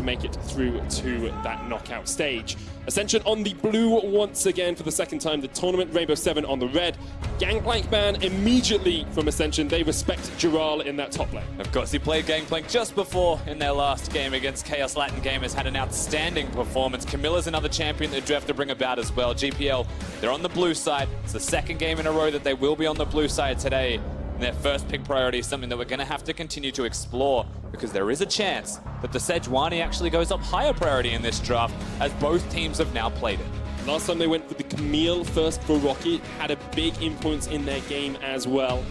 make it through to that knockout stage. Ascension on the blue once again for the second time the tournament. Rainbow 7 on the red. Gangplank ban immediately from Ascension. They respect Jural in that top lane. Of course, he played Gangplank just before in their last game against Chaos Latin Gamers. Had an outstanding performance. Camilla's another champion that you have to bring about as well. GPL, they're on the blue side. It's the second game in a row that they will be on the blue side today. And their first pick priority is something that we're going to have to continue to explore, because there is a chance that the Sejuani actually goes up higher priority in this draft, as both teams have now played it. Last time they went for the Camille first for Rocket, had a big influence in their game as well.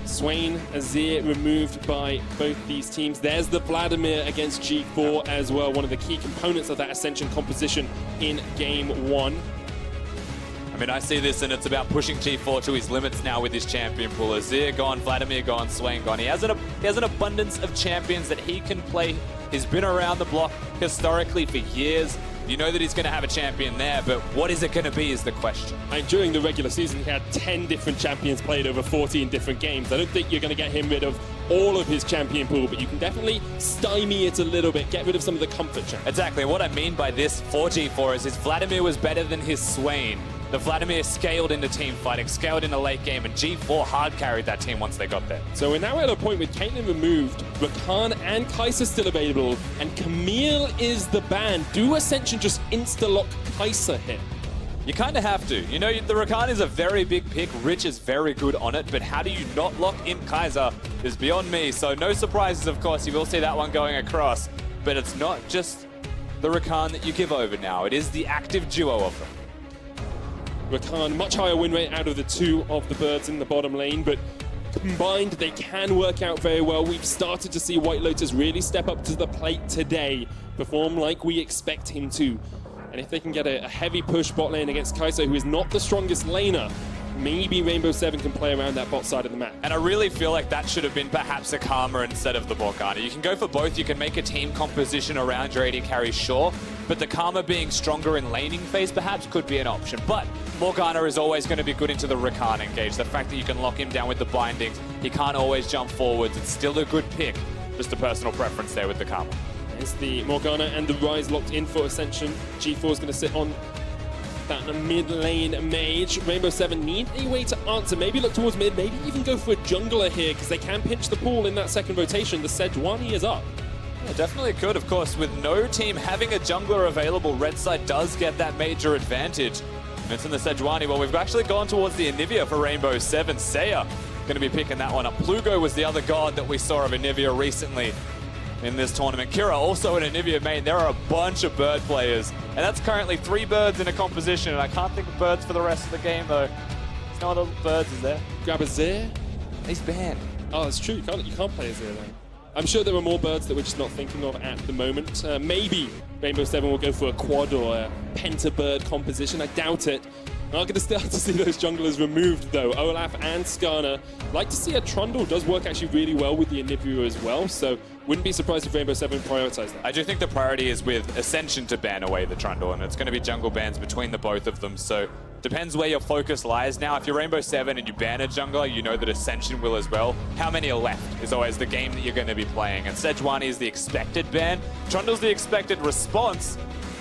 Swain, Azir removed by both these teams. There's the Vladimir against G4 as well, one of the key components of that Ascension composition in game one. I mean, I see this, and it's about pushing G4 to his limits now with his champion pool. Azir gone, Vladimir gone, Swain gone. He has an abundance of champions that he can play. He's been around the block historically for years. You know that he's going to have a champion there, but what is it going to be is the question. And during the regular season, he had 10 different champions played over 14 different games. I don't think you're going to get him rid of all of his champion pool, but you can definitely stymie it a little bit, get rid of some of the comfort champions. Exactly. What I mean by this for G4 is his Vladimir was better than his Swain. The Vladimir scaled into team fighting, scaled in the late game, and G4 hard carried that team once they got there. So we're now at a point with Caitlyn removed, Rakan and Kai'Sa still available, and Camille is the ban. Do Ascension just insta-lock Kai'Sa here? You kind of have to. You know, the Rakan is a very big pick. Rich is very good on it, but how do you not lock in Kai'Sa is beyond me. So no surprises, of course. You will see that one going across, but it's not just the Rakan that you give over now. It is the active duo of them. Rakan, much higher win rate out of the two of the birds in the bottom lane, but combined, they can work out very well. We've started to see White Lotus really step up to the plate today, perform like we expect him to. And if they can get a heavy push bot lane against Kai'Sa, who is not the strongest laner, maybe Rainbow 7 can play around that bot side of the map. And I really feel like that should have been perhaps a Karma instead of the Morgana. You can go for both. You can make a team composition around your AD carry, sure, but the Karma being stronger in laning phase perhaps could be an option. But Morgana is always going to be good into the Rakan engage. The fact that you can lock him down with the bindings, he can't always jump forwards. It's still a good pick. Just a personal preference there with the Karma. There's the Morgana and the Rise locked in for Ascension. G4 is going to sit on that mid lane mage. Rainbow 7 need a way to answer. Maybe look towards mid, maybe even go for a jungler here, because they can pinch the pool in that second rotation. The Sejuani is up. Yeah, definitely could. Of course, with no team having a jungler available, red side does get that major advantage. It's in the Sejuani. Well, we've actually gone towards the Anivia for Rainbow 7. Saya going to be picking that one up. Plugo was the other god that we saw of Anivia recently in this tournament. Kira also an Anivia main. There are a bunch of bird players, and that's currently 3 birds in a composition, and I can't think of birds for the rest of the game, though. There's no other birds, is there? Grab a Azir. He's banned. Oh, that's true. You can't play Azir then. I'm sure there are more birds that we're just not thinking of at the moment. Maybe Rainbow 7 will go for a quad or a penta-bird composition. I doubt it. I'm not going to start to see those junglers removed, though. Olaf and Skarner. Like to see a Trundle does work actually really well with the Anivia as well, so wouldn't be surprised if Rainbow 7 prioritize that. I do think the priority is with Ascension to ban away the Trundle, and it's going to be jungle bans between the both of them, so depends where your focus lies. Now, if you're Rainbow 7 and you ban a jungler, you know that Ascension will as well. How many are left is always the game that you're going to be playing, and Sejuani is the expected ban. Trundle's the expected response,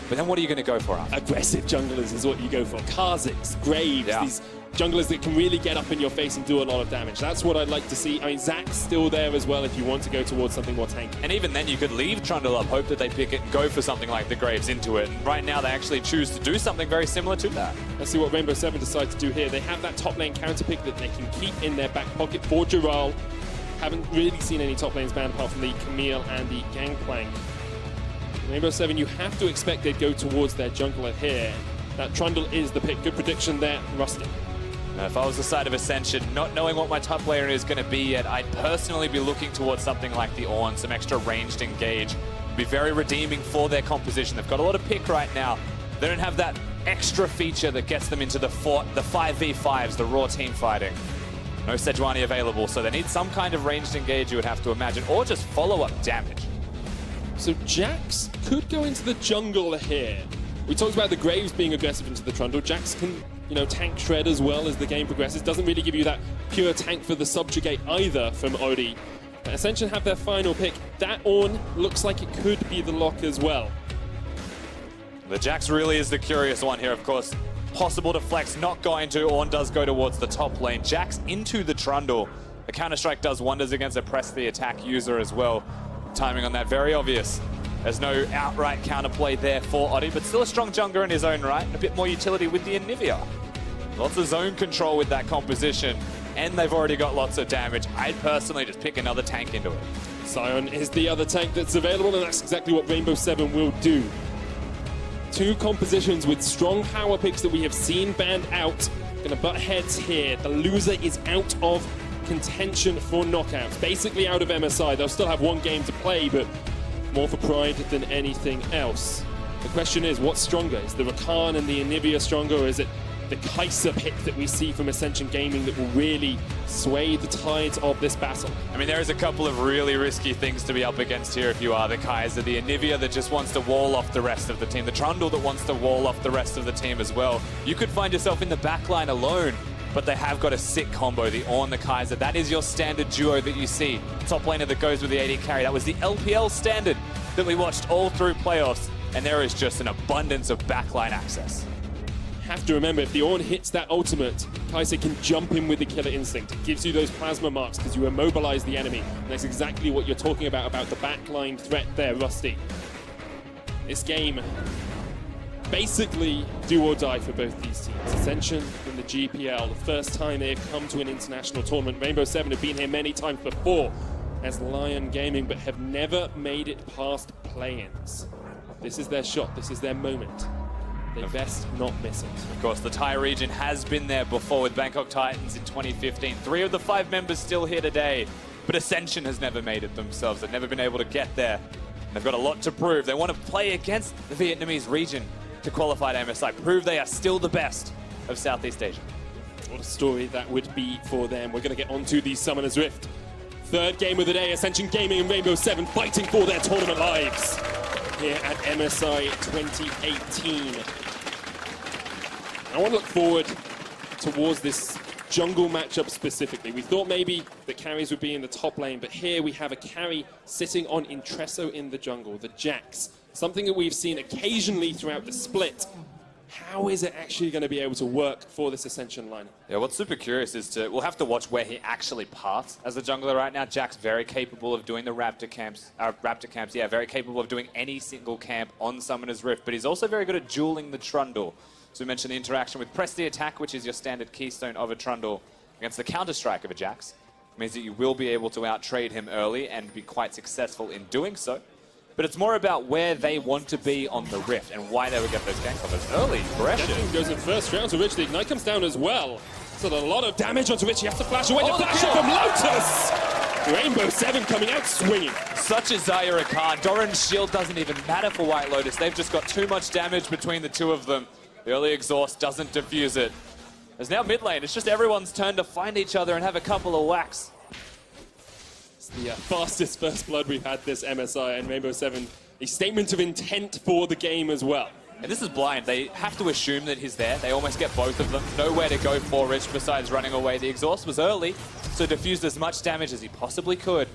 but then what are you going to go for after? Aggressive junglers is what you go for. Kha'Zix, Graves, these junglers that can really get up in your face and do a lot of damage. That's what I'd like to see. I mean, Zack's still there as well if you want to go towards something more tanky. And even then, you could leave Trundle up, hope that they pick it and go for something like the Graves into it. And right now, they actually choose to do something very similar to that. Let's see what Rainbow 7 decide to do here. They have that top lane counter pick that they can keep in their back pocket for Jural. Haven't really seen any top lanes banned apart from the Camille and the Gangplank. Rainbow 7, you have to expect they'd go towards their jungler here. That Trundle is the pick. Good prediction there, Rusty. If I was the side of Ascension, not knowing what my top laner is going to be yet, I'd personally be looking towards something like the Ornn, some extra ranged engage. It'd be very redeeming for their composition. They've got a lot of pick right now. They don't have that extra feature that gets them into the 5v5s, the raw team fighting. No Sejuani available, so they need some kind of ranged engage, you would have to imagine, or just follow-up damage. So Jax could go into the jungle here. We talked about the Graves being aggressive into the Trundle. Jax can, tank shred as well as the game progresses. Doesn't really give you that pure tank for the subjugate either from Ori. Ascension have their final pick. That Ornn looks like it could be the lock as well. The Jax really is the curious one here, of course. Possible to flex, not going to. Ornn does go towards the top lane. Jax into the Trundle. The Counter-Strike does wonders against a press the attack user as well. Timing on that very obvious. There's no outright counterplay there for Oddie, but still a strong jungler in his own right, and a bit more utility with the Anivia. Lots of zone control with that composition, and they've already got lots of damage. I'd personally just pick another tank into it. Sion is the other tank that's available, and that's exactly what Rainbow 7 will do. Two compositions with strong power picks that we have seen banned out. Gonna butt heads here. The loser is out of contention for knockouts. Basically out of MSI. They'll still have one game to play, but more for pride than anything else. The question is, what's stronger? Is the Rakan and the Anivia stronger, or is it the Kai'Sa pick that we see from Ascension Gaming that will really sway the tides of this battle? I mean, there is a couple of really risky things to be up against here if you are the Kai'Sa. The Anivia that just wants to wall off the rest of the team. The Trundle that wants to wall off the rest of the team as well. You could find yourself in the backline alone, but they have got a sick combo, the Ornn, the Kai'Sa. That is your standard duo that you see. Top laner that goes with the AD carry. That was the LPL standard that we watched all through playoffs, and there is just an abundance of backline access. Have to remember, if the Ornn hits that ultimate, Kai'Sa can jump in with the killer instinct. It gives you those plasma marks because you immobilize the enemy. And that's exactly what you're talking about the backline threat there, Rusty. This game, basically do or die for both these teams. Ascension in the GPL, the first time they have come to an international tournament. Rainbow 7 have been here many times before as Lion Gaming, but have never made it past play-ins. This is their shot, this is their moment. They best not miss it. Of course, the Thai region has been there before with Bangkok Titans in 2015. 3 of the 5 members still here today, but Ascension has never made it themselves. They've never been able to get there. And they've got a lot to prove. They want to play against the Vietnamese region to qualify to MSI, prove they are still the best of Southeast Asia. What a story that would be for them. We're going to get onto the Summoner's Rift. Third game of the day, Ascension Gaming and Rainbow 7 fighting for their tournament lives here at MSI 2018. I want to look forward towards this jungle matchup specifically. We thought maybe the carries would be in the top lane, but here we have a carry sitting on Intresso in the jungle, the Jax. Something that we've seen occasionally throughout the split. How is it actually going to be able to work for this Ascension lineup? Yeah, what's super curious is we'll have to watch where he actually parts as a jungler right now. Jack's very capable of doing the Raptor camps, yeah, very capable of doing any single camp on Summoner's Rift, but he's also very good at dueling the Trundle. So we mentioned the interaction with Press the Attack, which is your standard keystone of a Trundle, against the Counter-Strike of a Jax. It means that you will be able to out-trade him early and be quite successful in doing so. But it's more about where they want to be on the Rift and why they would get those gank covers early. Aggression goes in first round to Rich. The Ignite comes down as well. So a lot of damage onto Rich. He has to flash away. The flash from Lotus! Rainbow 7 coming out swinging. Such a Zarya Rakan. Doran's shield doesn't even matter for White Lotus. They've just got too much damage between the two of them. The early exhaust doesn't diffuse it. There's now mid lane. It's just everyone's turn to find each other and have a couple of whacks. It's the fastest first blood we've had this MSI, and Rainbow 7, a statement of intent for the game as well. And this is blind. They have to assume that he's there. They almost get both of them. Nowhere to go for Rich besides running away. The exhaust was early, so diffused as much damage as he possibly could.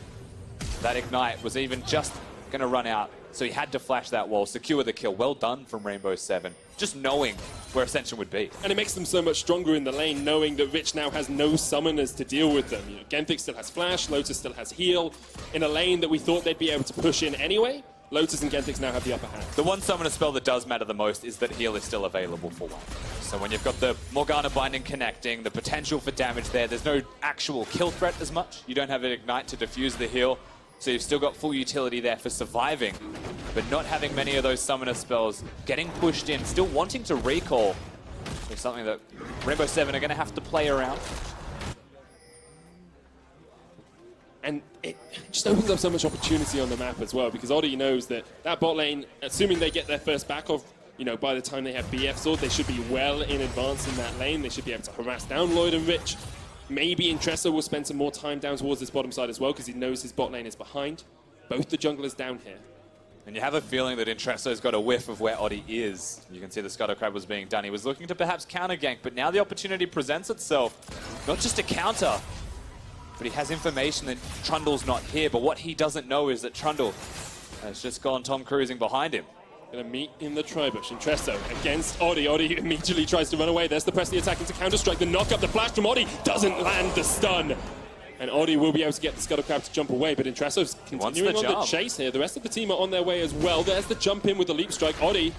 That Ignite was even just going to run out, so he had to flash that wall, secure the kill. Well done from Rainbow 7. Just knowing where Ascension would be. And it makes them so much stronger in the lane, knowing that Rich now has no summoners to deal with them. You know, Genthix still has Flash, Lotus still has Heal. In a lane that we thought they'd be able to push in anyway, Lotus and Genthix now have the upper hand. The one summoner spell that does matter the most is that Heal is still available for one. So when you've got the Morgana Binding connecting, the potential for damage there's no actual kill threat as much. You don't have an Ignite to defuse the Heal. So you've still got full utility there for surviving, but not having many of those summoner spells, getting pushed in, still wanting to recall is something that Rainbow 7 are going to have to play around. And it just opens up so much opportunity on the map as well, because Oddie knows that bot lane, assuming they get their first back off, you know, by the time they have BF Sword, they should be well in advance in that lane. They should be able to harass down Lloyd and Rich. Maybe Intresso will spend some more time down towards this bottom side as well, because he knows his bot lane is behind. Both the junglers down here. And you have a feeling that Intresso's got a whiff of where Oddie is. You can see the Scuttle Crab was being done. He was looking to perhaps counter gank, but now the opportunity presents itself. Not just a counter, but he has information that Trundle's not here. But what he doesn't know is that Trundle has just gone Tom Cruising behind him. Going to meet in the tri-bush. Intresso against Oddie. Oddie immediately tries to run away. There's the press the attack into counter-strike. The knock-up, the flash from Oddie doesn't land the stun. And Oddie will be able to get the Scuttle Crab to jump away, but Intresso's continuing on the chase here. The rest of the team are on their way as well. There's the jump in with the leap strike. Oddie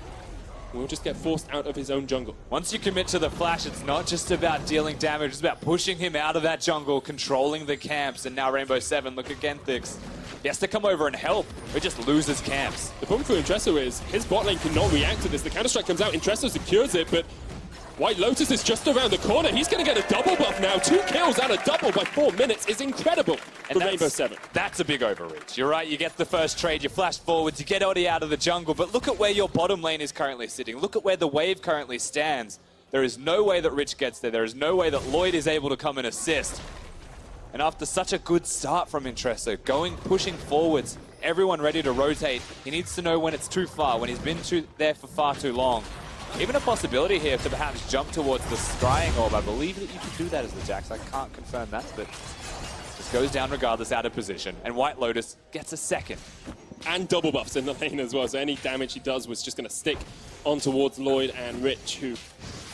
will just get forced out of his own jungle. Once you commit to the flash, it's not just about dealing damage, it's about pushing him out of that jungle, controlling the camps, and now Rainbow 7, look at Genthix. He has to come over and help, or just loses camps. The problem for Intresso is his bot lane cannot react to this. The counter-strike comes out, Intresso secures it, but White Lotus is just around the corner. He's going to get a double buff now. 2 kills and a double by 4 minutes is incredible for Rainbow 7. That's a big overreach. You're right, you get the first trade, you flash forwards, you get Oddie out of the jungle, but look at where your bottom lane is currently sitting. Look at where the wave currently stands. There is no way that Rich gets there. There is no way that Lloyd is able to come and assist. And after such a good start from Intresso, pushing forwards, everyone ready to rotate, he needs to know when it's too far, when he's been there for far too long. Even a possibility here to perhaps jump towards the scrying orb. I believe that you can do that as the Jax. I can't confirm that, but just goes down regardless, out of position. And White Lotus gets a second. And double buffs in the lane as well, so any damage he does was just going to stick on towards Lloyd and Rich, who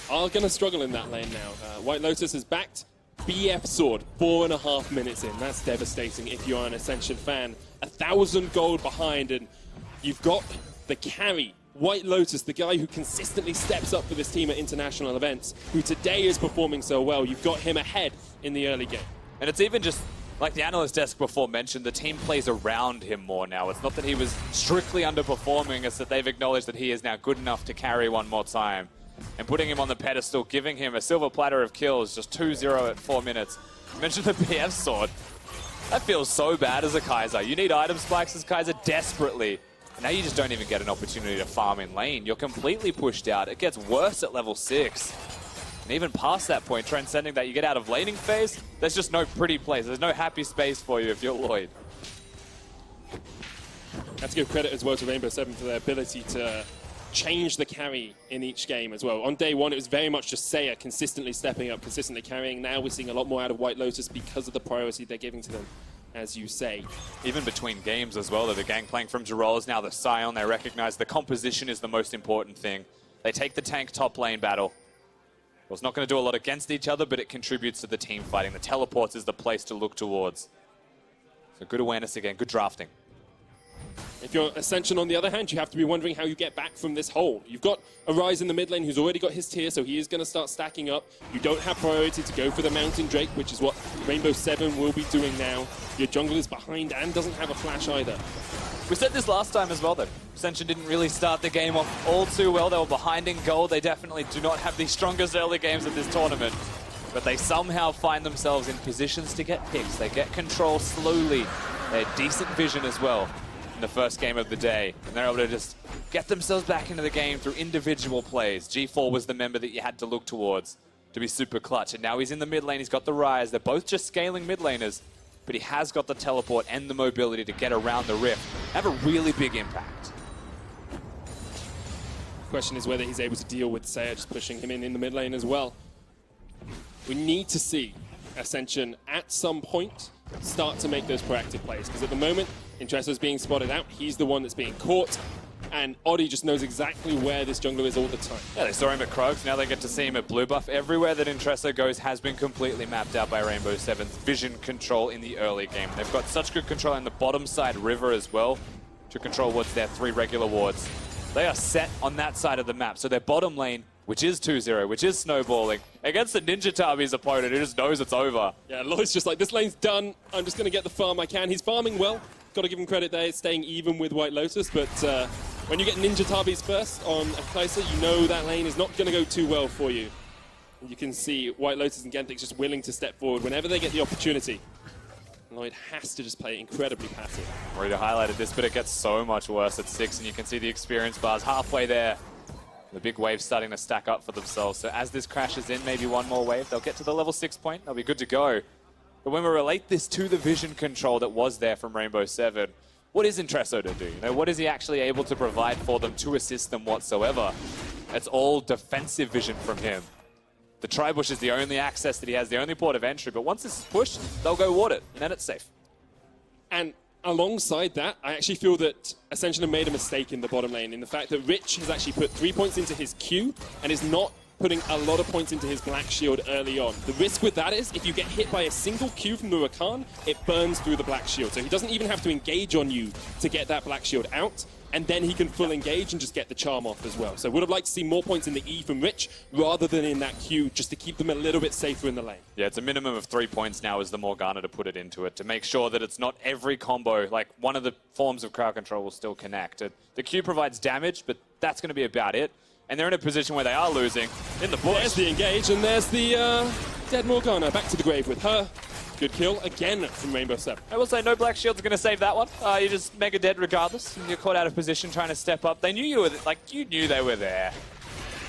are going to struggle in that lane now. White Lotus is backed. BF Sword, 4.5 minutes in. That's devastating if you're an Ascension fan. 1,000 gold behind, and you've got the carry. White Lotus, the guy who consistently steps up for this team at international events, who today is performing so well. You've got him ahead in the early game. And it's even just, like the analyst desk before mentioned, the team plays around him more now. It's not that he was strictly underperforming, it's that they've acknowledged that he is now good enough to carry one more time. And putting him on the pedestal, giving him a silver platter of kills, just 2-0 at 4 minutes. You mentioned the BF Sword. That feels so bad as a Kaiser. You need item spikes as Kaiser desperately. And now you just don't even get an opportunity to farm in lane. You're completely pushed out. It gets worse at level 6. And even past that point, transcending that, you get out of laning phase, there's just no pretty place. There's no happy space for you if you're Lloyd. Have to give credit as well to Rainbow 7 for their ability to change the carry in each game as well. On day one, it was very much just Saya consistently stepping up, consistently carrying. Now we're seeing a lot more out of White Lotus because of the priority they're giving to them, as you say. Even between games as well, the gangplank from Jirol's now the Scion. They recognize the composition is the most important thing. They take the tank top lane battle. Well, it's not going to do a lot against each other, but it contributes to the team fighting. The teleports is the place to look towards. So good awareness again, good drafting. If you're Ascension, on the other hand, you have to be wondering how you get back from this hole. You've got a Ryze in the mid lane who's already got his tier, so he is going to start stacking up. You don't have priority to go for the Mountain Drake, which is what Rainbow 7 will be doing now. Your jungle is behind and doesn't have a flash either. We said this last time as well, though. Ascension didn't really start the game off all too well. They were behind in gold. They definitely do not have the strongest early games of this tournament. But they somehow find themselves in positions to get picks. They get control slowly. They had decent vision as well in the first game of the day. And they're able to just get themselves back into the game through individual plays. G4 was the member that you had to look towards to be super clutch. And now he's in the mid lane. He's got the Ryze. They're both just scaling mid laners. But he has got the teleport and the mobility to get around the rift. Have a really big impact. Question is whether he's able to deal with Saya just pushing him in the mid lane as well. We need to see Ascension at some point start to make those proactive plays, because at the moment, Intresso's being spotted out. He's the one that's being caught, and Oddie just knows exactly where this jungler is all the time. Yeah, they saw him at Krogs, now they get to see him at Blue Buff. Everywhere that Intresso goes has been completely mapped out by Rainbow 7's vision control in the early game. They've got such good control in the bottom side river as well to control what's their 3 regular wards. They are set on that side of the map, so their bottom lane, which is 2-0, which is snowballing, against the Ninja Tabi's opponent who just knows it's over. Yeah, Lloyd's just like, this lane's done. I'm just going to get the farm I can. He's farming well. Got to give him credit there. He's staying even with White Lotus, but when you get Ninja Tabi's first on a Kaiser, you know that lane is not going to go too well for you. And you can see White Lotus and Genthix just willing to step forward whenever they get the opportunity. Lloyd has to just play incredibly passive. Already highlighted this, but it gets so much worse at 6, and you can see the experience bars halfway there. The big wave's starting to stack up for themselves. So as this crashes in, maybe one more wave, they'll get to the level 6 point. They'll be good to go. But when we relate this to the vision control that was there from Rainbow 7, what is Intresso to do? You know, what is he actually able to provide for them to assist them whatsoever? It's all defensive vision from him. The Tri-Bush is the only access that he has, the only port of entry. But once this is pushed, they'll go ward it, and then it's safe. And alongside that, I actually feel that Ascension have made a mistake in the bottom lane in the fact that Rich has actually put 3 points into his Q and is not putting a lot of points into his Black Shield early on. The risk with that is if you get hit by a single Q from the Rakan, it burns through the Black Shield. So he doesn't even have to engage on you to get that Black Shield out, and then he can full engage and just get the charm off as well. So would have liked to see more points in the E from Rich rather than in that Q, just to keep them a little bit safer in the lane. Yeah, it's a minimum of 3 points now as the Morgana to put it into it, to make sure that it's not every combo, like one of the forms of crowd control will still connect. The Q provides damage, but that's going to be about it. And they're in a position where they are losing in the bush. There's the engage, and there's the dead Morgana. Back to the grave with her. Good kill again from Rainbow 7. I will say no Black Shield's going to save that one. You're just mega dead regardless. You're caught out of position trying to step up. They knew you were, you knew they were there.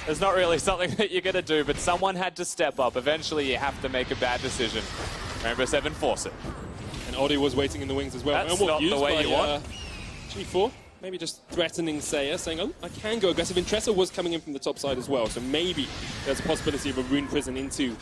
There's not really something that you're going to do, but someone had to step up. Eventually, you have to make a bad decision. Rainbow 7 force it. And Odi was waiting in the wings as well. That's not the way you want. G4. Maybe just threatening Saya, saying, oh, I can go aggressive. Interessa was coming in from the top side as well, so maybe there's a possibility of a Rune Prison into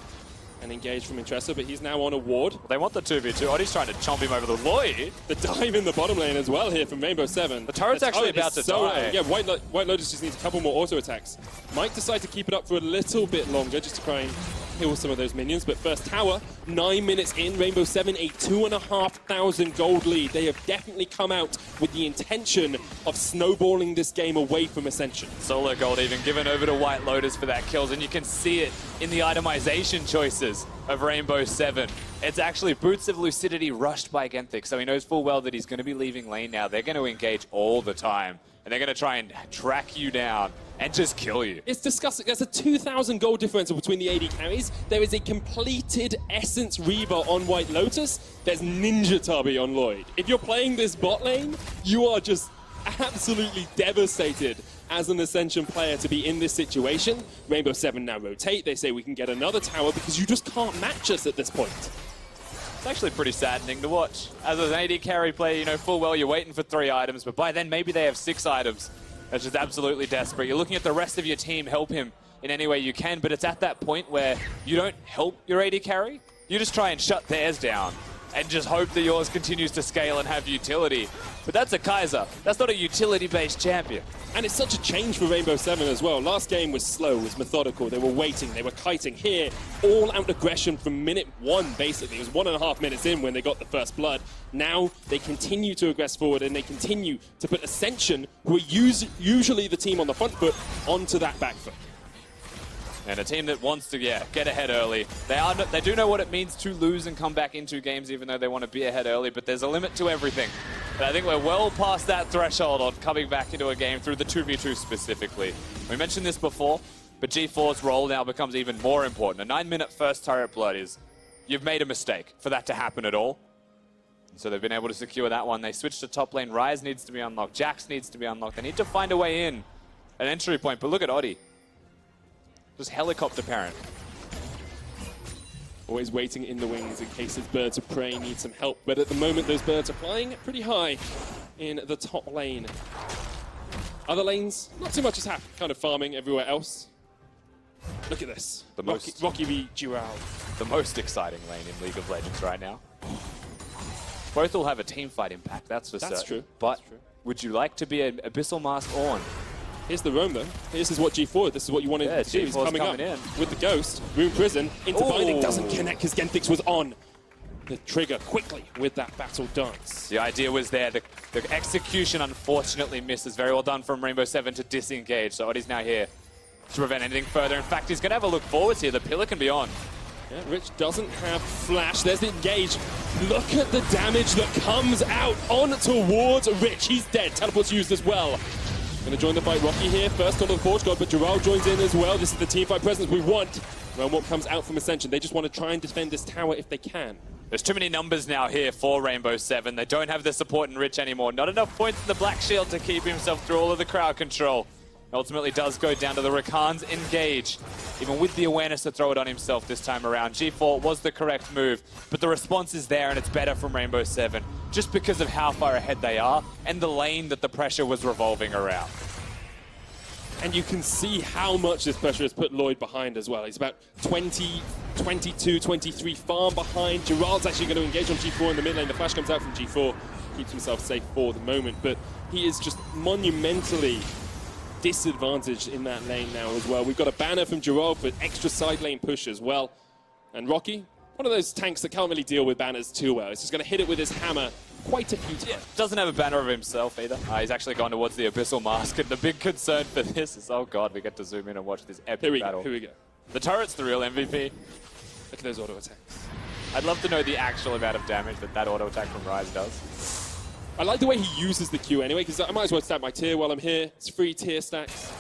an engage from Interessa, but he's now on a ward. They want the 2v2. Odi's trying to chomp him over the Lloyd. The dive in the bottom lane as well here from Rainbow 7. The turret's actually about to die. Yeah, White Lotus just needs a couple more auto attacks. Might decide to keep it up for a little bit longer just to try and kill some of those minions, but first tower, 9 minutes in, Rainbow 7, a 2,500 gold lead. They have definitely come out with the intention of snowballing this game away from Ascension. Solo gold even given over to White Lotus for that kills, and you can see it in the itemization choices of Rainbow 7. It's actually Boots of Lucidity rushed by Genthix, so he knows full well that he's going to be leaving lane now. They're going to engage all the time, and they're going to try and track you down and just kill you. It's disgusting. There's a 2,000 gold differential between the AD carries. There is a completed Essence Reaver on White Lotus. There's Ninja Tubby on Lloyd. If you're playing this bot lane, you are just absolutely devastated as an Ascension player to be in this situation. Rainbow 7 now rotate. They say we can get another tower because you just can't match us at this point. It's actually pretty saddening to watch. As an AD carry player, you know full well you're waiting for 3 items, but by then maybe they have 6 items. That's just absolutely desperate. You're looking at the rest of your team, help him in any way you can, but it's at that point where you don't help your AD carry. You just try and shut theirs down and just hope that yours continues to scale and have utility. But that's a Kaiser. That's not a utility-based champion. And it's such a change for Rainbow 7 as well. Last game was slow, was methodical. They were waiting, they were kiting. Here, all-out aggression from minute 1, basically. It was 1.5 minutes in when they got the first blood. Now, they continue to aggress forward, and they continue to put Ascension, who are usually the team on the front foot, onto that back foot. And a team that wants to, get ahead early. They do know what it means to lose and come back into games, even though they want to be ahead early, but there's a limit to everything. And I think we're well past that threshold on coming back into a game through the 2v2 specifically. We mentioned this before, but G4's role now becomes even more important. A 9-minute first turret blood is, you've made a mistake for that to happen at all. And so they've been able to secure that one. They switched to top lane. Ryze needs to be unlocked. Jax needs to be unlocked. They need to find a way in, an entry point. But look at Odi. Just helicopter parent. Always waiting in the wings in case his birds of prey need some help. But at the moment, those birds are flying pretty high in the top lane. Other lanes, not too much has happened. Kind of farming everywhere else. Look at this. Rocky v. Dural. The most exciting lane in League of Legends right now. Both will have a team fight impact, that's for certain. That's true. But would you like to be an Abyssal Mask Ornn? Here's the roam though. This is what G4, this is what you wanted to do. He's coming up in with the Ghost. Rune Prison into Binding, doesn't connect because Genthix was on the trigger quickly with that battle dance. The idea was there. The execution unfortunately misses. Very well done from Rainbow 7 to disengage. So Odi's now here to prevent anything further. In fact, he's going to have a look forwards here. The pillar can be on. Yeah, Rich doesn't have flash. There's the engage. Look at the damage that comes out on towards Rich. He's dead. Teleport's used as well. Going to join the fight, Rocky here, first onto the Forge God, but Dural joins in as well. This is the team fight presence we want. Well, what comes out from Ascension? They just want to try and defend this tower if they can. There's too many numbers now here for Rainbow 7. They don't have the support in Rich anymore. Not enough points in the Black Shield to keep himself through all of the crowd control. Ultimately does go down to the Rakan's engage, even with the awareness to throw it on himself this time around. G4 was the correct move, but the response is there and it's better from Rainbow 7, just because of how far ahead they are and the lane that the pressure was revolving around. And you can see how much this pressure has put Lloyd behind as well. He's about 20, 22, 23 farm behind. Gerald's actually going to engage on G4 in the mid lane. The flash comes out from G4, keeps himself safe for the moment. But he is just monumentally disadvantaged in that lane now as well. We've got a banner from Gerald for extra side lane push as well. And Rocky, one of those tanks that can't really deal with banners too well. He's just going to hit it with his hammer quite a few times. Yeah, doesn't have a banner of himself either. He's actually gone towards the Abyssal Mask, and the big concern for this is, oh god, we get to zoom in and watch this epic battle. Here we go. The turret's the real MVP. Look at those auto attacks. I'd love to know the actual amount of damage that auto attack from Ryze does. I like the way he uses the Q anyway, because I might as well stack my tier while I'm here. It's free tier stacks.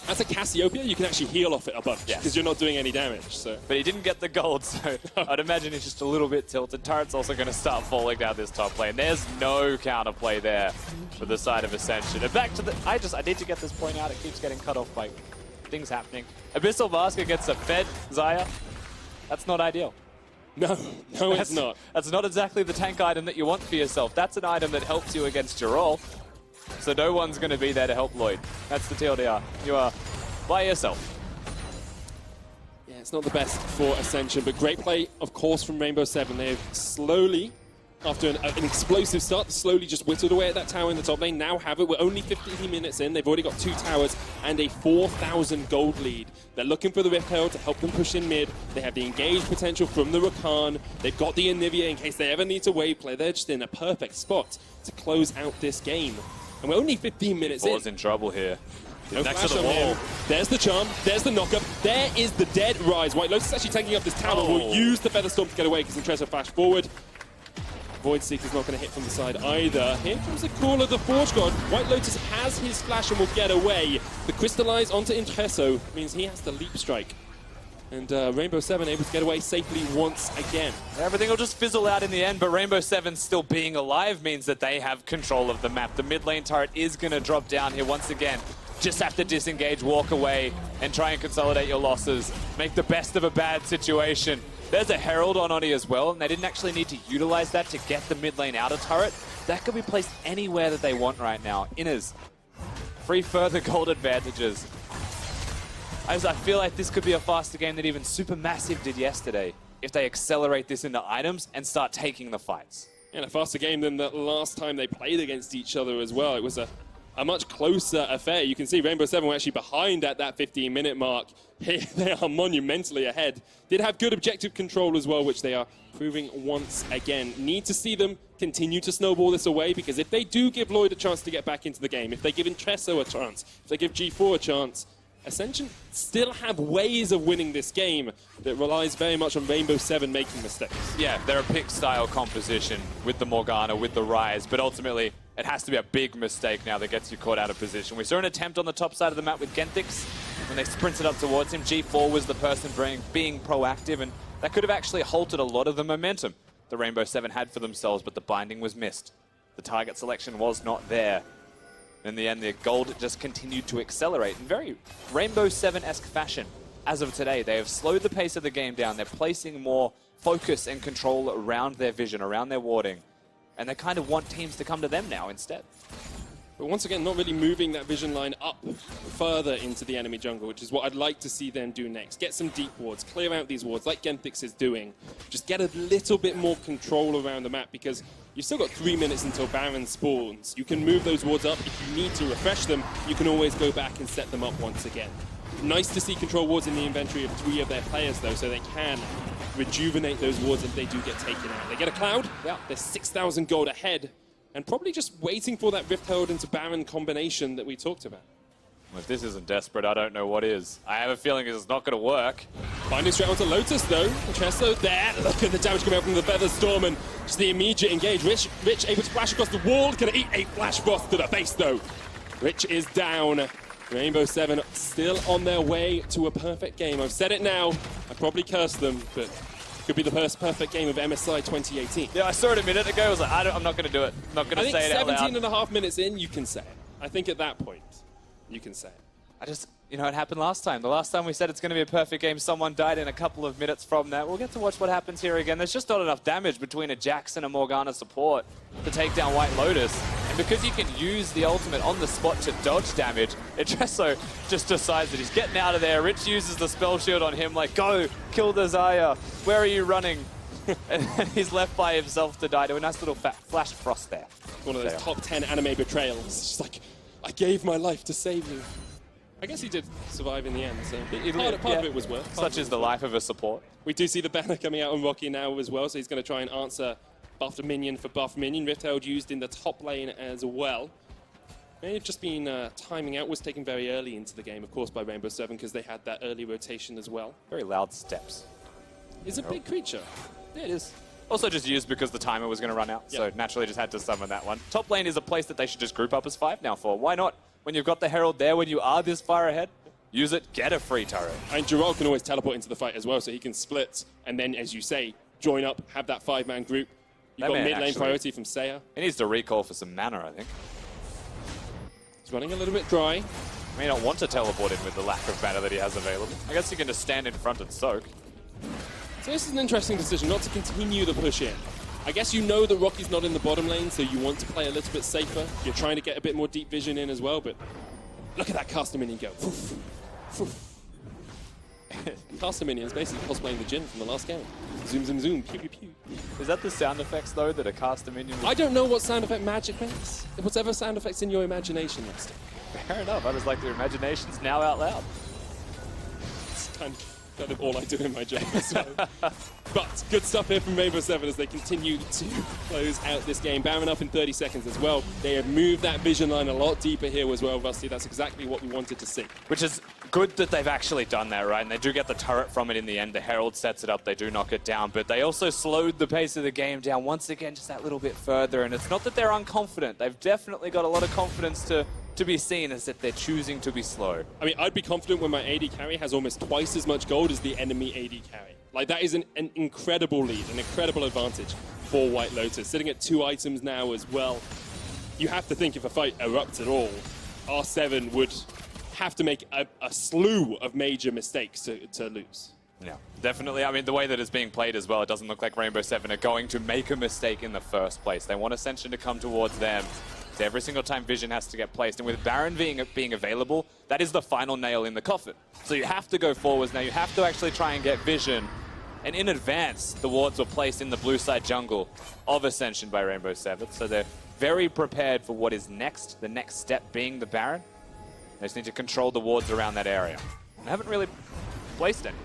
As a Cassiopeia, you can actually heal off it a bunch, because you're not doing any damage. So. But he didn't get the gold, so I'd imagine he's just a little bit tilted. Turret's also going to start falling down this top lane. There's no counterplay there for the side of Ascension. And back to the... I need to get this point out. It keeps getting cut off by things happening. Abyssal Mask against a fed Xayah. That's not ideal. No, it's not. That's not exactly the tank item that you want for yourself. That's an item that helps you against Gerald. So no one's going to be there to help Lloyd. That's the TLDR. You are by yourself. Yeah, it's not the best for Ascension, but great play, of course, from Rainbow 7. They've slowly, after an explosive start, slowly just whittled away at that tower in the top lane. Now have it. We're only 15 minutes in. They've already got 2 towers and a 4,000 gold lead. They're looking for the Rift Herald to help them push in mid. They have the engage potential from the Rakan. They've got the Anivia in case they ever need to wave play. They're just in a perfect spot to close out this game. And we're only 15 minutes in. Paul's in trouble here. No next flash to the on wall. him. There's the charm. There's the knockup. There is the dead Ryze. White Lotus is actually taking up this tower. Will use the Feather Storm to get away because Interessa flash forward. Void Seeker's not going to hit from the side either. Here comes the call of the Forge God. White Lotus has his flash and will get away. The Crystallize onto Interesso means he has to leap strike. And Rainbow 7 able to get away safely once again. Everything will just fizzle out in the end, but Rainbow 7 still being alive means that they have control of the map. The mid lane turret is going to drop down here once again. Just have to disengage, walk away, and try and consolidate your losses. Make the best of a bad situation. There's a Herald on Oni as well, and they didn't actually need to utilize that to get the mid lane outer turret. That could be placed anywhere that they want right now. Inners, 3 further gold advantages. I feel like this could be a faster game than even Supermassive did yesterday if they accelerate this into items and start taking the fights. And a faster game than the last time they played against each other as well. It was a much closer affair. You can see Rainbow 7 were actually behind at that 15-minute mark. Here they are monumentally ahead. Did have good objective control as well, which they are proving once again. Need to see them continue to snowball this away, because if they do give Lloyd a chance to get back into the game, if they give Intresso a chance, if they give G4 a chance, Ascension still have ways of winning this game that relies very much on Rainbow 7 making mistakes. Yeah, they're a pick-style composition with the Morgana, with the Ryze, but ultimately it has to be a big mistake now that gets you caught out of position. We saw an attempt on the top side of the map with Genthix when they sprinted up towards him. G4 was the person being proactive, and that could have actually halted a lot of the momentum the Rainbow 7 had for themselves, but the binding was missed. The target selection was not there. In the end, the gold just continued to accelerate in very Rainbow 7-esque fashion. As of today, they have slowed the pace of the game down. They're placing more focus and control around their vision, around their warding. And they kind of want teams to come to them now instead. But once again, not really moving that vision line up further into the enemy jungle, which is what I'd like to see them do next. Get some deep wards, clear out these wards like Genthix is doing. Just get a little bit more control around the map, because you've still got 3 minutes until Baron spawns. You can move those wards up. If you need to refresh them, you can always go back and set them up once again. Nice to see control wards in the inventory of 3 of their players, though, so they can rejuvenate those wards if they do get taken out. They get a Cloud. Yeah. They're 6,000 gold ahead, and probably just waiting for that Rift Herald into Baron combination that we talked about. Well, if this isn't desperate, I don't know what is. I have a feeling it's not going to work. Finding straight onto Lotus, though. Chesto there. Look at the damage coming out from the Feather Storm, and just the immediate engage. Rich able to flash across the wall. Going to eat a Flash Frost to the face, though. Rich is down. Rainbow 7 still on their way to a perfect game. I've said it now. I probably cursed them, but could be the first perfect game of MSI 2018. Yeah, I saw it a minute ago. I was like, I'm not going to do it. I'm not going to say it out loud. I think 17.5 minutes in, you can say it. I think at that point, you can say it. You know, it happened last time. The last time we said it's going to be a perfect game, someone died in a couple of minutes from that. We'll get to watch what happens here again. There's just not enough damage between a Jax and a Morgana support to take down White Lotus. And because you can use the ultimate on the spot to dodge damage, Etresso just decides that he's getting out of there. Rich uses the spell shield on him, like, go, kill the Xayah. Where are you running? And he's left by himself to die to a nice little flash frost there. One of those top 10 anime betrayals. It's just like, I gave my life to save you. I guess he did survive in the end, so part of it was worth. Such is the life of a support. We do see the banner coming out on Rocky now as well, so he's going to try and answer buffed minion for buffed minion. Rift used in the top lane as well. May have just been timing out, was taken very early into the game, of course, by Rainbow 7, because they had that early rotation as well. Very loud steps. It's a big creature. Yeah, it is. Also just used because the timer was going to run out, so naturally just had to summon that one. Top lane is a place that they should just group up as 5 now for. Why not? When you've got the Herald there, when you are this far ahead, use it, get a free turret. And Gerald can always teleport into the fight as well, so he can split, and then, as you say, join up, have that 5-man group. You've got mid lane priority from Saya. He needs to recall for some mana, I think. He's running a little bit dry. May not want to teleport in with the lack of mana that he has available. I guess he can just stand in front and soak. So this is an interesting decision, not to continue the push in. I guess you know that Rocky's not in the bottom lane, so you want to play a little bit safer. You're trying to get a bit more deep vision in as well, but look at that caster minion go. Caster minion is basically cosplaying the Jhin from the last game. Zoom, zoom, zoom, pew, pew, pew. Is that the sound effects, though, that a caster minion would... I don't know what sound effect magic makes. Whatever sound effects in your imagination, Lester. Fair enough. I just like your imagination's now out loud. It's kind of all I do in my job. So. But good stuff here from Rainbow 7 as they continue to close out this game. Baron up in 30 seconds as well. They have moved that vision line a lot deeper here as well, Rusty. That's exactly what we wanted to see. Which is good that they've actually done that, right? And they do get the turret from it in the end. The Herald sets it up. They do knock it down. But they also slowed the pace of the game down once again, just that little bit further. And it's not that they're unconfident. They've definitely got a lot of confidence to be seen, as that they're choosing to be slow. I mean, I'd be confident when my AD carry has almost twice as much gold as the enemy AD carry. Like, that is an incredible lead, an incredible advantage for White Lotus. Sitting at 2 items now as well. You have to think if a fight erupts at all, R7 would have to make a slew of major mistakes to lose. Yeah, definitely. I mean, the way that it's being played as well, it doesn't look like Rainbow 7 are going to make a mistake in the first place. They want Ascension to come towards them. So every single time Vision has to get placed. And with Baron being available, that is the final nail in the coffin. So you have to go forwards now. You have to actually try and get Vision. And in advance, the wards were placed in the blue side jungle of Ascension by Rainbow 7. So they're very prepared for what is next, the next step being the Baron. They just need to control the wards around that area. And haven't really placed any.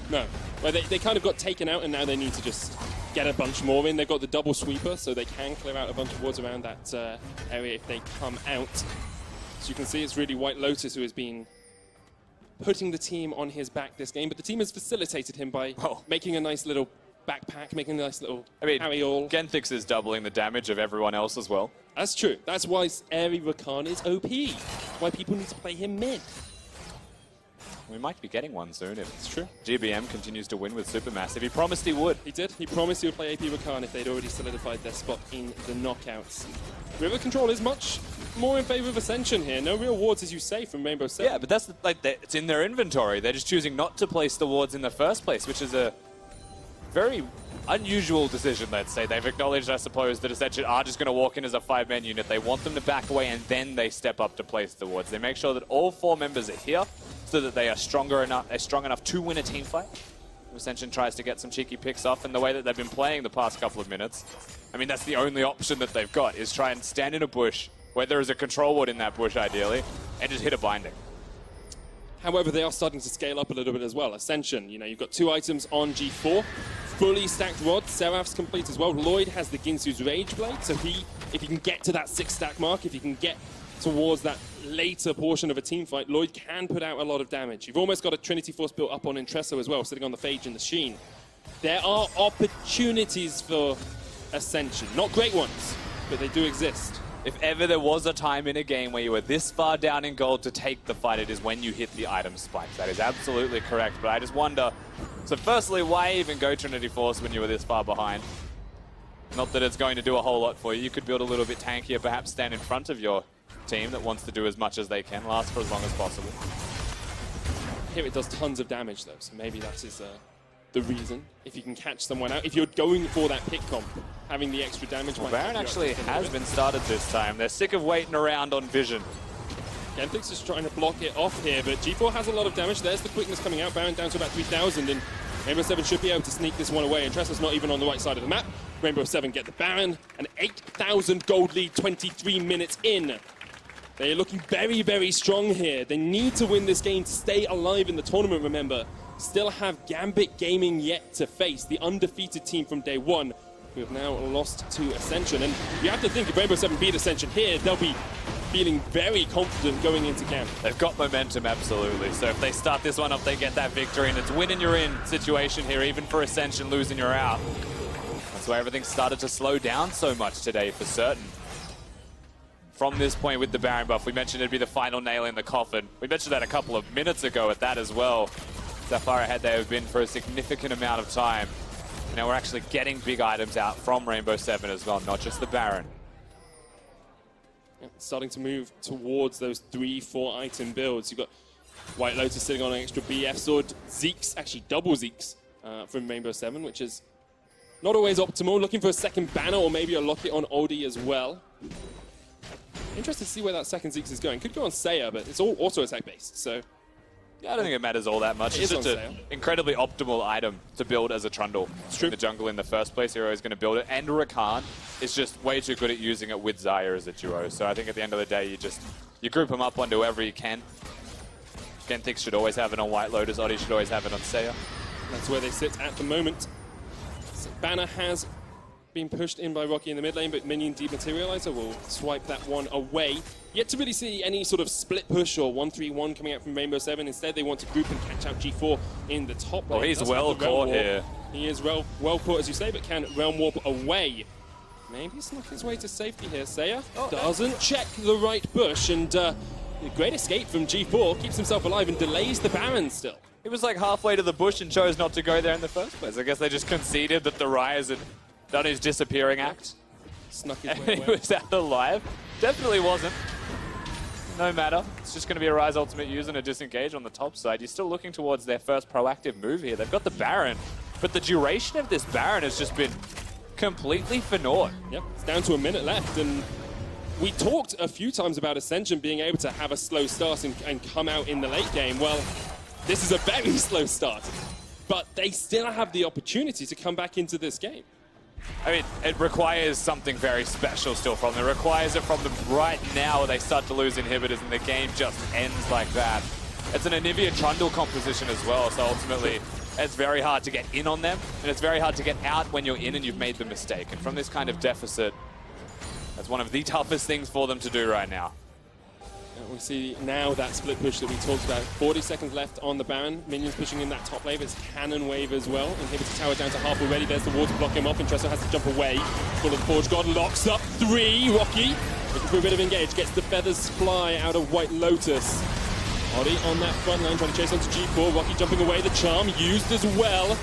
No. Well, they kind of got taken out, and now they need to just get a bunch more in. They've got the double sweeper, so they can clear out a bunch of wards around that area if they come out. So you can see it's really White Lotus who has been putting the team on his back this game, but the team has facilitated him by making a nice little backpack, making a nice little carry-all. Genthix is doubling the damage of everyone else as well. That's true. That's why Airy Rakan is OP. Why people need to play him mid. We might be getting one soon if it's true. GBM continues to win with Supermassive. He promised he would. He did. He promised he would play AP Rakan if they'd already solidified their spot in the knockouts. River control is much more in favor of Ascension here. No real wards, as you say, from Rainbow 7. Yeah, but that's it's in their inventory. They're just choosing not to place the wards in the first place, which is a very unusual decision, let's say. They've acknowledged, I suppose, that Ascension are just going to walk in as a 5-man unit. They want them to back away, and then they step up to place the wards. They make sure that all 4 members are here, so that they are strong enough to win a team fight. Ascension tries to get some cheeky picks off, and the way that they've been playing the past couple of minutes, I mean, that's the only option that they've got, is try and stand in a bush, where there is a control ward in that bush, ideally, and just hit a binding. However, they are starting to scale up a little bit as well. Ascension, you know, you've got 2 items on G4, fully stacked rods. Seraph's complete as well. Lloyd has the Ginsu's Rage Blade, so if he can get to that 6-stack mark, if he can get towards that later portion of a team fight, Lloyd can put out a lot of damage. You've almost got a Trinity Force built up on Entresso as well, sitting on the Phage and the Sheen. There are opportunities for Ascension. Not great ones, but they do exist. If ever there was a time in a game where you were this far down in gold to take the fight, it is when you hit the item spikes. That is absolutely correct, but I just wonder, so firstly, why even go Trinity Force when you were this far behind? Not that it's going to do a whole lot for you. You could build a little bit tankier, perhaps stand in front of your team that wants to do as much as they can, last for as long as possible. Here it does tons of damage though, so maybe that is the reason. If you can catch someone out, if you're going for that pick comp, having the extra damage. Well, Baron actually has been started this time. They're sick of waiting around on Vision. Genthix is trying to block it off here, but G4 has a lot of damage. There's the quickness coming out. Baron down to about 3,000, and Rainbow 7 should be able to sneak this one away. And Tressor's not even on the right side of the map. Rainbow 7 get the Baron, an 8,000 gold lead 23 minutes in. They're looking very, very strong here. They need to win this game to stay alive in the tournament, remember. Still have Gambit Gaming yet to face, the undefeated team from day one, who have now lost to Ascension. And you have to think if Rainbow 7 beat Ascension here, they'll be feeling very confident going into camp. They've got momentum, absolutely. So if they start this one up, they get that victory, and it's win and you're in situation here, even for Ascension, losing you're out. That's why everything started to slow down so much today, for certain. From this point with the Baron buff, we mentioned it'd be the final nail in the coffin. We mentioned that a couple of minutes ago at that as well. How far ahead they have been for a significant amount of time. Now we're actually getting big items out from Rainbow 7 as well, not just the Baron. Yeah, starting to move towards those 3-4 item builds. You've got White Lotus sitting on an extra BF sword. Zeke's, actually double Zeke's from Rainbow 7, which is not always optimal. Looking for a second banner or maybe a locket on Oldie as well. Interested to see where that second Zeke's is going. Could go on Saya, but it's all auto attack based, so. Yeah, I don't think it matters all that much. It's just an incredibly optimal item to build as a Trundle in the jungle in the first place. Hero is going to build it, and Rakan is just way too good at using it with Xayah as a duo. So I think at the end of the day, you group them up onto whoever you can. Genthix should always have it on White Lotus. Oddie should always have it on Saya. That's where they sit at the moment. So Banner has been pushed in by Rocky in the mid lane, but Minion Dematerializer will swipe that one away. Yet to really see any sort of split push or 1-3-1 coming out from Rainbow 7. Instead, they want to group and catch out G4 in the top lane. Oh, he's well caught here. He is well caught, as you say, but can Realm Warp away. Maybe snuck his way to safety here. Saya doesn't check the right bush, and a great escape from G4, keeps himself alive and delays the Baron still. He was like halfway to the bush and chose not to go there in the first place. I guess they just conceded that the Ryze had done his disappearing act. Snuck his way and he was out alive. Definitely wasn't. No matter. It's just going to be a Ryze ultimate use and a disengage on the top side. You're still looking towards their first proactive move here. They've got the Baron, but the duration of this Baron has just been completely for naught. Yep, it's down to a minute left, and we talked a few times about Ascension being able to have a slow start and come out in the late game. Well, this is a very slow start, but they still have the opportunity to come back into this game. I mean, it requires something very special still from them. It requires it from them right now where they start to lose inhibitors and the game just ends like that. It's an Anivia Trundle composition as well, so ultimately it's very hard to get in on them, and it's very hard to get out when you're in and you've made the mistake. And from this kind of deficit, that's one of the toughest things for them to do right now. We see now that split push that we talked about. 40 seconds left on the Baron. Minions pushing in that top wave. It's Cannon Wave as well. Inhibitor tower down to half already. There's the wall to block him off. Intereso has to jump away. Full of the Forge God locks up 3. Rocky looking for a bit of engage. Gets the Feathers Fly out of White Lotus. Oddie on that front line trying to chase onto G4. Rocky jumping away. The charm used as well.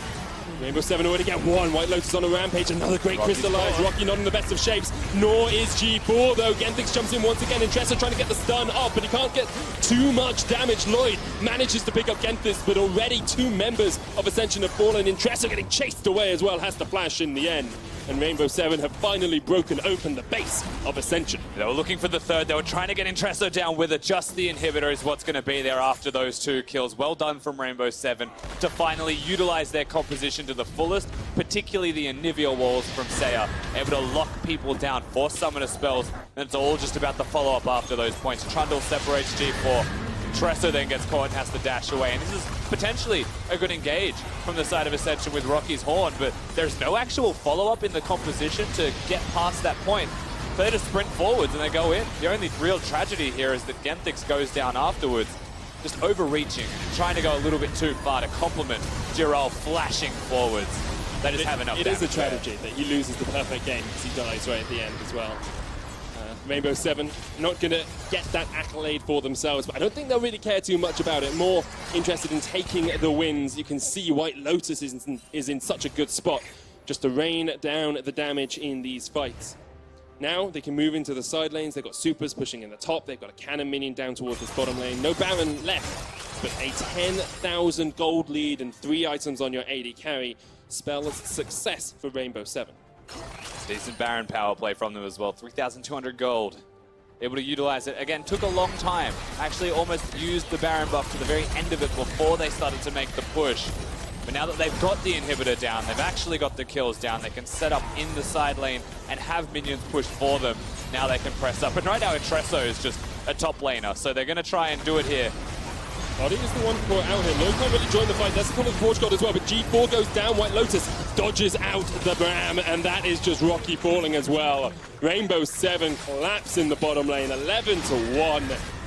Rainbow 7 already get one. White Lotus on a rampage. Another great crystallize. Rocky not in the best of shapes, nor is G4 though. Genthix jumps in once again. Intereso trying to get the stun off, but he can't get too much damage. Lloyd manages to pick up Genthix, but already 2 members of Ascension have fallen. Intereso getting chased away as well. Has to flash in the end. And Rainbow 7 have finally broken open the base of Ascension. They were looking for the third. They were trying to get Intereso down with it. Just the inhibitor is what's going to be there after those 2 kills. Well done from Rainbow 7 to finally utilize their composition to the fullest, particularly the Anivia walls from Saya. Able to lock people down, force summoner spells, and it's all just about the follow-up after those points. Trundle separates G4. Tresor then gets caught and has to dash away. And this is potentially a good engage from the side of Ascension with Rocky's Horn, but there's no actual follow-up in the composition to get past that point. So they just sprint forwards and they go in. The only real tragedy here is that Genthix goes down afterwards, just overreaching, trying to go a little bit too far to complement Jirel flashing forwards. They just have enough damage. It is a tragedy that he loses the perfect game because he dies right at the end as well. Rainbow 7 not going to get that accolade for themselves, but I don't think they'll really care too much about it. More interested in taking the wins. You can see White Lotus is in such a good spot just to rain down the damage in these fights. Now they can move into the side lanes. They've got supers pushing in the top. They've got a cannon minion down towards this bottom lane. No Baron left. but a 10,000 gold lead and 3 items on your AD carry spells success for Rainbow 7. Decent Baron power play from them as well. 3,200 gold. Able to utilize it. Again, took a long time. Actually almost used the Baron buff to the very end of it before they started to make the push. But now that they've got the inhibitor down, they've actually got the kills down, they can set up in the side lane and have minions push for them. Now they can press up. And right now, Etresso is just a top laner, so they're going to try and do it here. Oddie is the one caught out here. Low can't really join the fight. That's the call of the Forge God as well, but G4 goes down. White Lotus dodges out the Bram, and that is just Rocky falling as well. Rainbow 7 collapse in the bottom lane, 11-1.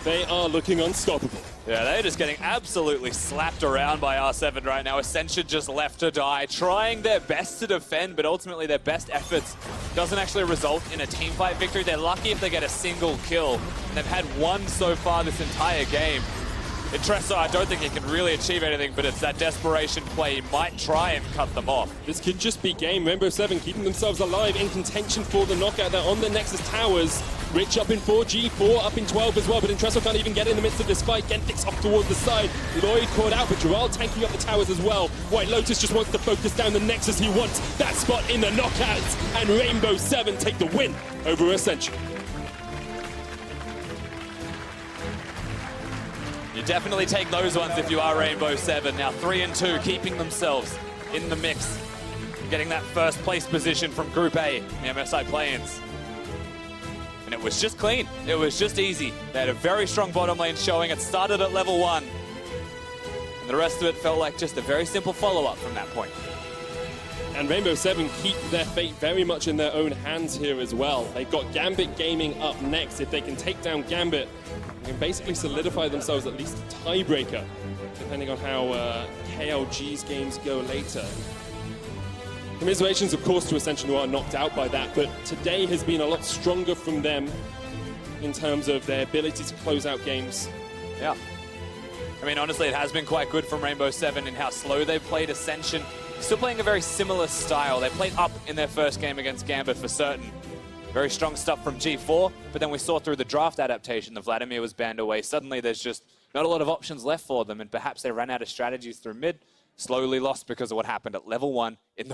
They are looking unstoppable. Yeah, they're just getting absolutely slapped around by R7 right now. Ascension just left to die, trying their best to defend, but ultimately their best efforts doesn't actually result in a teamfight victory. They're lucky if they get a single kill. They've had one so far this entire game. Etresso, I don't think he can really achieve anything, but it's that desperation play. He might try and cut them off. This could just be game. Rainbow 7 keeping themselves alive in contention for the knockout. They're on the Nexus Towers. Rich up in 4, G4 up in 12 as well, but Etresso can't even get in the midst of this fight. Gentix off towards the side. Lloyd caught out, but Gerald tanking up the towers as well. White Lotus just wants to focus down the Nexus. He wants that spot in the knockouts, and Rainbow 7 take the win over Ascension. You definitely take those ones if you are Rainbow 7. Now 3-2, keeping themselves in the mix. Getting that first place position from Group A, the MSI Play-Ins. And it was just clean. It was just easy. They had a very strong bottom lane showing. It started at level 1. And the rest of it felt like just a very simple follow-up from that point. And Rainbow 7 keep their fate very much in their own hands here as well. They've got Gambit Gaming up next. If they can take down Gambit, they can basically solidify themselves at least a tiebreaker, depending on how KLG's games go later. Commiserations, of course, to Ascension, who are knocked out by that, but today has been a lot stronger from them in terms of their ability to close out games. Yeah. I mean, honestly, it has been quite good from Rainbow 7 in how slow they've played Ascension. Still playing a very similar style. They played up in their first game against Gambit for certain. Very strong stuff from G4, but then we saw through the draft adaptation that Vladimir was banned away. Suddenly there's just not a lot of options left for them, and perhaps they ran out of strategies through mid. Slowly lost because of what happened at level 1 in the